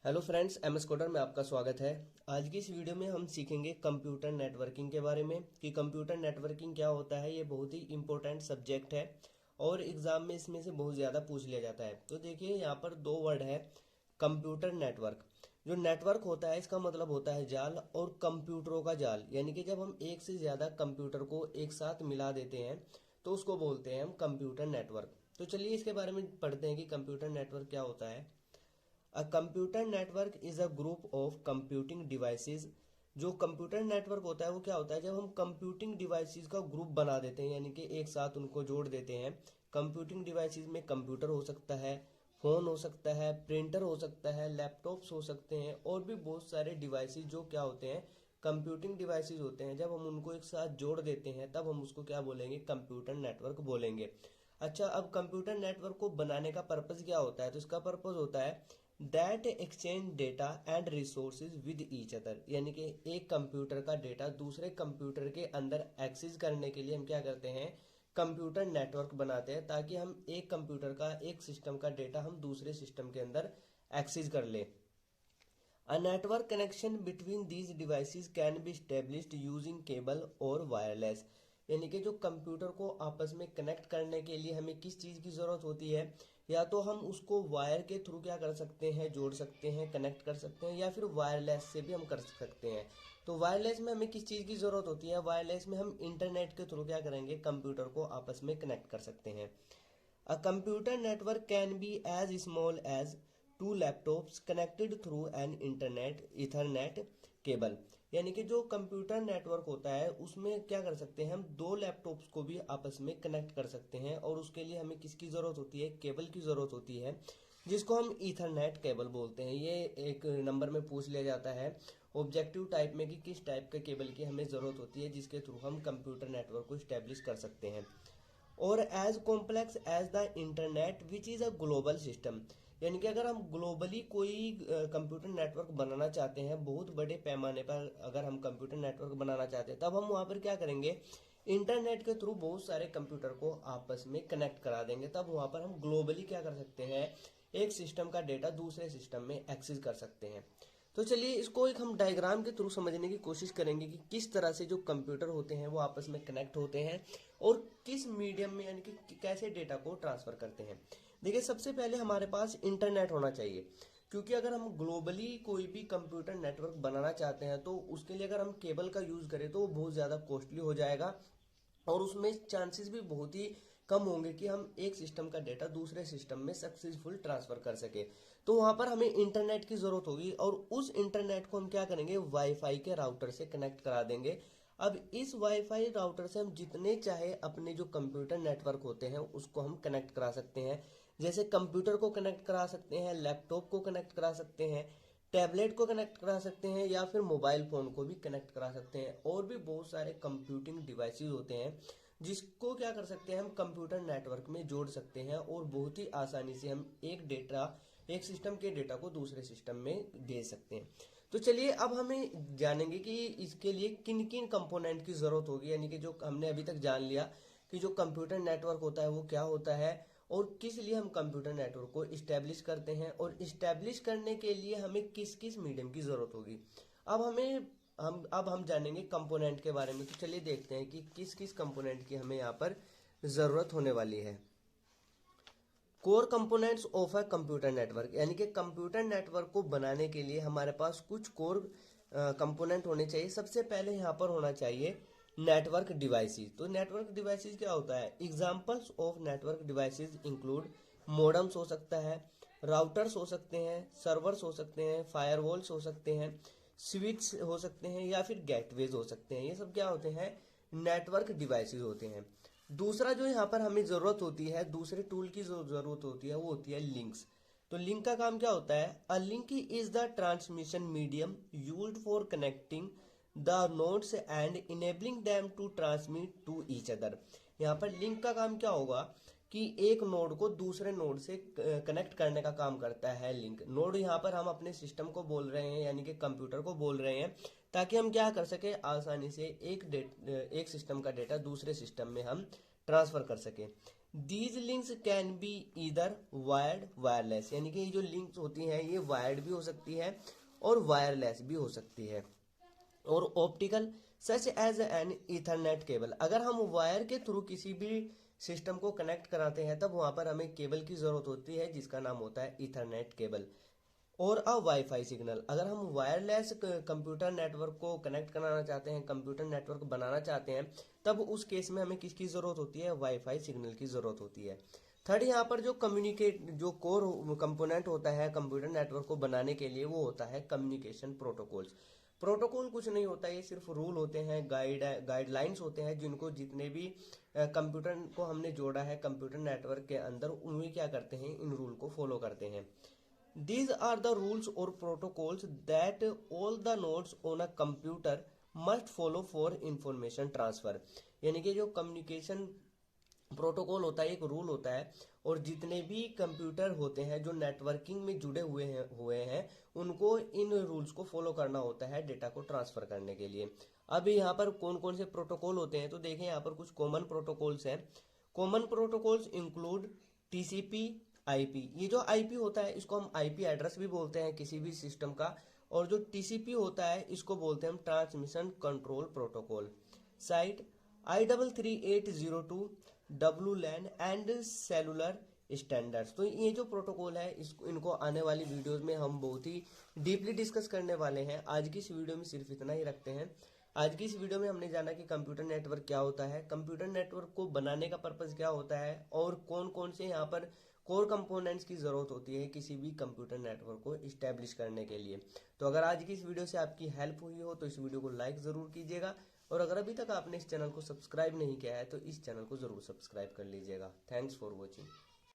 Hello friends, MS coder में आपका स्वागत है। आज की इस वीडियो में हम सीखेंगे कंप्यूटर नेटवर्किंग के बारे में कि कंप्यूटर नेटवर्किंग क्या होता है। ये बहुत ही इंपॉर्टेंट सब्जेक्ट है और एग्जाम में इसमें से बहुत ज़्यादा पूछ लिया जाता है। तो देखिए, यहाँ पर दो वर्ड है, कंप्यूटर नेटवर्क। जो नेटवर्क होता है इसका मतलब होता है जाल, और कंप्यूटरों का जाल, यानी कि जब हम एक से ज़्यादा कंप्यूटर को एक साथ मिला देते हैं तो उसको बोलते हैं हम कंप्यूटर नेटवर्क। तो चलिए इसके बारे में पढ़ते हैं कि कंप्यूटर नेटवर्क क्या होता है। A computer network is a group of computing devices. जो कंप्यूटर नेटवर्क होता है वो क्या होता है, जब हम कंप्यूटिंग डिवाइसेस का ग्रुप बना देते हैं, यानी कि एक साथ उनको जोड़ देते हैं। कंप्यूटिंग डिवाइसेस में कंप्यूटर हो सकता है, फ़ोन हो सकता है, प्रिंटर हो सकता है, लैपटॉप्स हो सकते हैं, और भी बहुत सारे डिवाइसेस जो क्या होते हैं, कंप्यूटिंग डिवाइसेस होते हैं। जब हम उनको एक साथ जोड़ देते हैं तब हम उसको क्या बोलेंगे, कंप्यूटर नेटवर्क बोलेंगे। अच्छा, अब कंप्यूटर नेटवर्क को बनाने का पर्पज़ क्या होता है, तो इसका पर्पज़ होता है that exchange data and resources with each other, यानी कि एक कंप्यूटर का डेटा दूसरे कंप्यूटर के अंदर एक्सेस करने के लिए हम क्या करते हैं, कंप्यूटर नेटवर्क बनाते हैं, ताकि हम एक कंप्यूटर का, एक सिस्टम का डेटा हम दूसरे सिस्टम के अंदर एक्सेस कर ले। A network connection between these devices can be established using cable और वायरलेस, यानी कि जो कंप्यूटर को आपस में कनेक्ट करने के लिए हमें किस चीज़ की ज़रूरत होती है, या तो हम उसको वायर के थ्रू क्या कर सकते हैं, जोड़ सकते हैं, कनेक्ट कर सकते हैं, या फिर वायरलेस से भी हम कर सकते हैं। तो वायरलेस में हमें किस चीज़ की ज़रूरत होती है, वायरलेस में हम इंटरनेट के थ्रू क्या करेंगे, कंप्यूटर को आपस में कनेक्ट कर सकते हैं। A computer network can be as small as two laptops connected through an internet ethernet cable, यानी कि जो कंप्यूटर नेटवर्क होता है उसमें क्या कर सकते हैं, हम दो लैपटॉप्स को भी आपस में कनेक्ट कर सकते हैं, और उसके लिए हमें किसकी ज़रूरत होती है, केबल की ज़रूरत होती है, जिसको हम ईथरनेट केबल बोलते हैं। ये एक नंबर में पूछ लिया जाता है ऑब्जेक्टिव टाइप में कि किस टाइप के केबल की हमें ज़रूरत होती है जिसके थ्रू हम कंप्यूटर नेटवर्क को इस्टेब्लिश कर सकते हैं। और as complex as the internet which is a global system, यानी कि अगर हम ग्लोबली कोई कंप्यूटर नेटवर्क बनाना चाहते हैं, बहुत बड़े पैमाने पर अगर हम कंप्यूटर नेटवर्क बनाना चाहते हैं, तब हम वहाँ पर क्या करेंगे, इंटरनेट के थ्रू बहुत सारे कंप्यूटर को आपस में कनेक्ट करा देंगे। तब वहाँ पर हम ग्लोबली क्या कर सकते हैं, एक सिस्टम का डेटा दूसरे सिस्टम में एक्सेस कर सकते हैं। तो चलिए इसको एक हम डायग्राम के थ्रू समझने की कोशिश करेंगे कि किस तरह से जो कंप्यूटर होते हैं वो आपस में कनेक्ट होते हैं और किस मीडियम में, यानी कि कैसे डेटा को ट्रांसफ़र करते हैं। देखिए, सबसे पहले हमारे पास इंटरनेट होना चाहिए, क्योंकि अगर हम ग्लोबली कोई भी कंप्यूटर नेटवर्क बनाना चाहते हैं तो उसके लिए अगर हम केबल का यूज़ करें तो वो बहुत ज़्यादा कॉस्टली हो जाएगा, और उसमें चांसेस भी बहुत ही कम होंगे कि हम एक सिस्टम का डेटा दूसरे सिस्टम में सक्सेसफुल ट्रांसफ़र कर सके। तो वहाँ पर हमें इंटरनेट की ज़रूरत होगी, और उस इंटरनेट को हम क्या करेंगे, वाईफाई के राउटर से कनेक्ट करा देंगे। अब इस वाईफाई राउटर से हम जितने चाहे अपने जो कंप्यूटर नेटवर्क होते हैं उसको हम कनेक्ट करा सकते हैं। जैसे कंप्यूटर को कनेक्ट करा सकते हैं, लैपटॉप को कनेक्ट करा सकते हैं, टैबलेट को कनेक्ट करा सकते हैं, या फिर मोबाइल फ़ोन को भी कनेक्ट करा सकते हैं। और भी बहुत सारे कंप्यूटिंग डिवाइसेस होते हैं जिसको क्या कर सकते हैं, हम कंप्यूटर नेटवर्क में जोड़ सकते हैं, और बहुत ही आसानी से हम एक सिस्टम के डेटा को दूसरे सिस्टम में भेज सकते हैं। तो चलिए अब हमें जानेंगे कि इसके लिए किन किन कंपोनेंट की ज़रूरत होगी, यानी कि जो हमने अभी तक जान लिया कि जो कंप्यूटर नेटवर्क होता है वो क्या होता है, और किस लिए हम कंप्यूटर नेटवर्क को इस्टेब्लिश करते हैं, और इस्टेब्लिश करने के लिए हमें किस किस मीडियम की ज़रूरत होगी। अब हम जानेंगे कंपोनेंट के बारे में। तो चलिए देखते हैं कि किस किस कंपोनेंट की हमें यहाँ पर ज़रूरत होने वाली है। Core components of a computer network, यानी कि कंप्यूटर नेटवर्क को बनाने के लिए हमारे पास कुछ कोर कंपोनेंट होने चाहिए। सबसे पहले यहाँ पर होना चाहिए नेटवर्क डिवाइसेस। तो नेटवर्क डिवाइसेस क्या होता है, examples of network devices include modems हो सकता है, राउटर्स हो सकते हैं, सर्वर्स हो सकते हैं, फायरवॉल्स हो सकते हैं, स्विच हो सकते हैं, या फिर गेटवेज हो सकते हैं। ये सब क्या होते हैं, नेटवर्क डिवाइसेस होते हैं। दूसरा जो यहाँ पर हमें ज़रूरत होती है, दूसरे टूल की जो ज़रूरत होती है वो होती है लिंक्स। तो लिंक का काम क्या होता है, a link is the transmission medium used for connecting the nodes and enabling them to transmit to each other. यहाँ पर लिंक का काम क्या होगा कि एक नोड को दूसरे नोड से कनेक्ट करने का काम करता है लिंक। नोड यहाँ पर हम अपने सिस्टम को बोल रहे हैं, यानी कि कंप्यूटर को बोल रहे हैं, ताकि हम क्या कर सके, आसानी से एक सिस्टम का डेटा दूसरे सिस्टम में हम ट्रांसफ़र कर सकें। These links can be either wired wireless, यानी कि ये जो लिंक्स होती हैं ये वायर्ड भी हो सकती है और वायरलेस भी हो सकती है। और optical such as an Ethernet cable, अगर हम वायर के थ्रू किसी भी सिस्टम को कनेक्ट कराते हैं तब वहां पर हमें केबल की जरूरत होती है जिसका नाम होता है ईथरनेट केबल। और अ वाईफाई सिग्नल, अगर हम वायरलेस कंप्यूटर नेटवर्क को कनेक्ट कराना चाहते हैं, कंप्यूटर नेटवर्क बनाना चाहते हैं, तब उस केस में हमें किसकी जरूरत होती है, वाईफाई सिग्नल की जरूरत होती है। थर्ड, यहाँ पर जो कोर कंपोनेंट होता है कंप्यूटर नेटवर्क को बनाने के लिए वो होता है कम्युनिकेशन प्रोटोकॉल्स। प्रोटोकॉल कुछ नहीं होता, ये सिर्फ रूल होते हैं, गाइडलाइंस होते हैं जिनको जितने भी कंप्यूटर को हमने जोड़ा है कंप्यूटर नेटवर्क के अंदर उनमें क्या करते हैं, इन रूल को फॉलो करते हैं। These are the rules or protocols that all the nodes on a computer must follow for information transfer। यानी कि जो कम्युनिकेशन प्रोटोकॉल होता है एक रूल होता है, और जितने भी कंप्यूटर होते हैं जो नेटवर्किंग में जुड़े हुए हैं उनको इन रूल्स को फॉलो करना होता है डेटा को ट्रांसफर करने के लिए। अब यहाँ पर कौन कौन से प्रोटोकॉल होते हैं तो देखें, यहाँ पर कुछ कॉमन प्रोटोकॉल्स हैं। Common protocols include TCP, IP. ये जो आईपी होता है इसको हम आईपी एड्रेस भी बोलते हैं किसी भी सिस्टम का, और जो टीसीपी होता है इसको बोलते हैं हम transmission control protocol. Site I33802 WLAN and cellular standards. तो ये जो प्रोटोकॉल है इनको आने वाली वीडियोस में हम बहुत ही डीपली डिस्कस करने वाले हैं। आज की इस वीडियो में सिर्फ इतना ही रखते हैं। आज की इस वीडियो में हमने जाना कि कंप्यूटर नेटवर्क क्या होता है, कंप्यूटर नेटवर्क को बनाने का पर्पस क्या होता है, और कौन कौन से यहाँ पर कोर कंपोनेंट्स की ज़रूरत होती है किसी भी कंप्यूटर नेटवर्क को इस्टेब्लिश करने के लिए। तो अगर आज की इस वीडियो से आपकी हेल्प हुई हो तो इस वीडियो को लाइक ज़रूर कीजिएगा, और अगर अभी तक आपने इस चैनल को सब्सक्राइब नहीं किया है तो इस चैनल को ज़रूर सब्सक्राइब कर लीजिएगा। Thanks for watching.